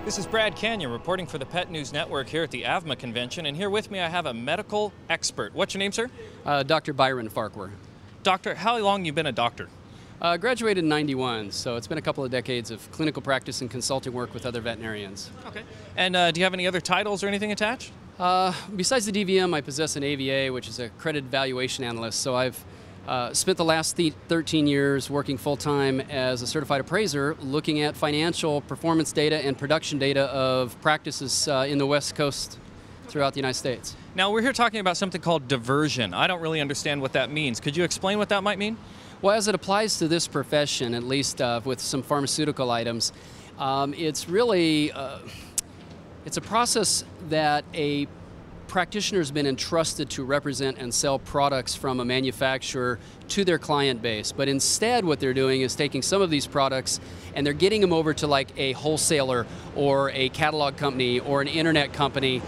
This is Brad Canyon reporting for the Pet News Network here at the AVMA convention, and here with me I have a medical expert. What's your name, sir? Dr. Byron Farquer. Doctor, how long you been a doctor? Graduated in '91, so it's been a couple of decades of clinical practice and consulting work with other veterinarians. Okay. And do you have any other titles or anything attached? Besides the DVM, I possess an AVA, which is a accredited valuation analyst, so I've spent the last 13 years working full-time as a certified appraiser looking at financial performance data and production data of practices in the West Coast throughout the United States. Now, we're here talking about something called diversion. I don't really understand what that means. Could you explain what that might mean? Well, as it applies to this profession, at least with some pharmaceutical items, it's really it's a process that a practitioner has been entrusted to represent and sell products from a manufacturer to their client base. But instead what they're doing is taking some of these products and they're getting them over to like a wholesaler or a catalog company or an internet company.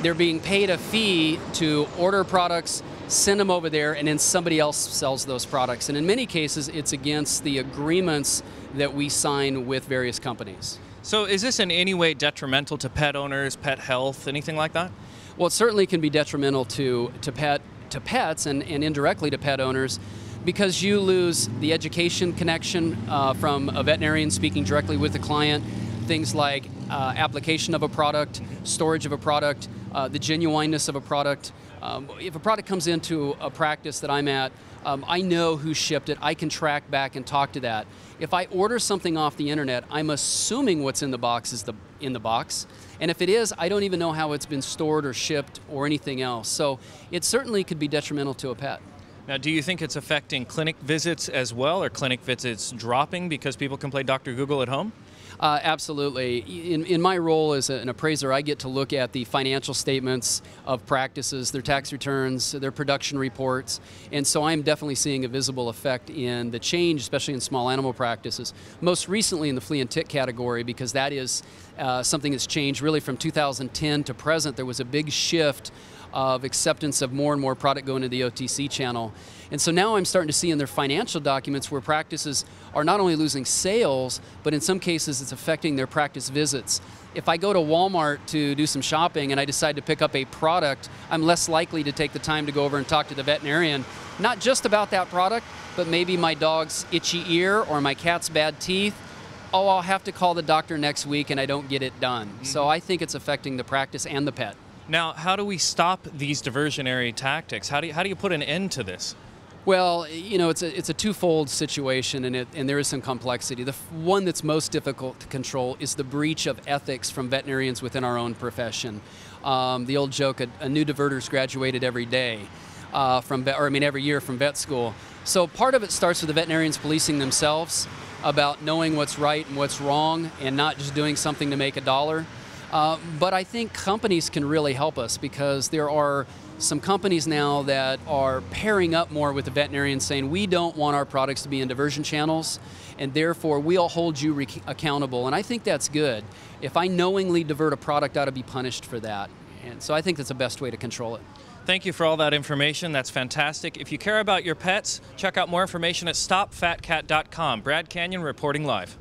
They're being paid a fee to order products, send them over there, and then somebody else sells those products. And in many cases, it's against the agreements that we sign with various companies. So is this in any way detrimental to pet owners, pet health, anything like that? Well, it certainly can be detrimental to pets and indirectly to pet owners, because you lose the education connection from a veterinarian speaking directly with the client, things like application of a product, storage of a product, the genuineness of a product. If a product comes into a practice that I'm at, I know who shipped it. I can track back and talk to that. If I order something off the internet, I'm assuming what's in the box is in the box. And if it is, I don't even know how it's been stored or shipped or anything else. So it certainly could be detrimental to a pet. Now, do you think it's affecting clinic visits as well, or clinic visits dropping because people can play Dr. Google at home? Absolutely. In my role as an appraiser, I get to look at the financial statements of practices, their tax returns, their production reports, and so I'm definitely seeing a visible effect in the change, especially in small animal practices. Most recently in the flea and tick category, because that is something that's changed really from 2010 to present. There was a big shift of acceptance of more and more product going to the OTC channel. And so now I'm starting to see in their financial documents where practices are not only losing sales, but in some cases it's affecting their practice visits. If I go to Walmart to do some shopping and I decide to pick up a product, I'm less likely to take the time to go over and talk to the veterinarian, not just about that product, but maybe my dog's itchy ear or my cat's bad teeth. Oh, I'll have to call the doctor next week and I don't get it done. So I think it's affecting the practice and the pet. Now, how do we stop these diversionary tactics? How do you put an end to this? Well, you know, it's a twofold situation, and there is some complexity. The one that's most difficult to control is the breach of ethics from veterinarians within our own profession. The old joke: a new diverter's graduated every day every year from vet school. So part of it starts with the veterinarians policing themselves about knowing what's right and what's wrong, and not just doing something to make a dollar. But I think companies can really help us, because there are some companies now that are pairing up more with the veterinarians, saying we don't want our products to be in diversion channels, and therefore we'll hold you accountable. And I think that's good. If I knowingly divert a product, I ought to be punished for that. And so I think that's the best way to control it. Thank you for all that information. That's fantastic. If you care about your pets, check out more information at stopfatcat.com. Brad Canyon reporting live.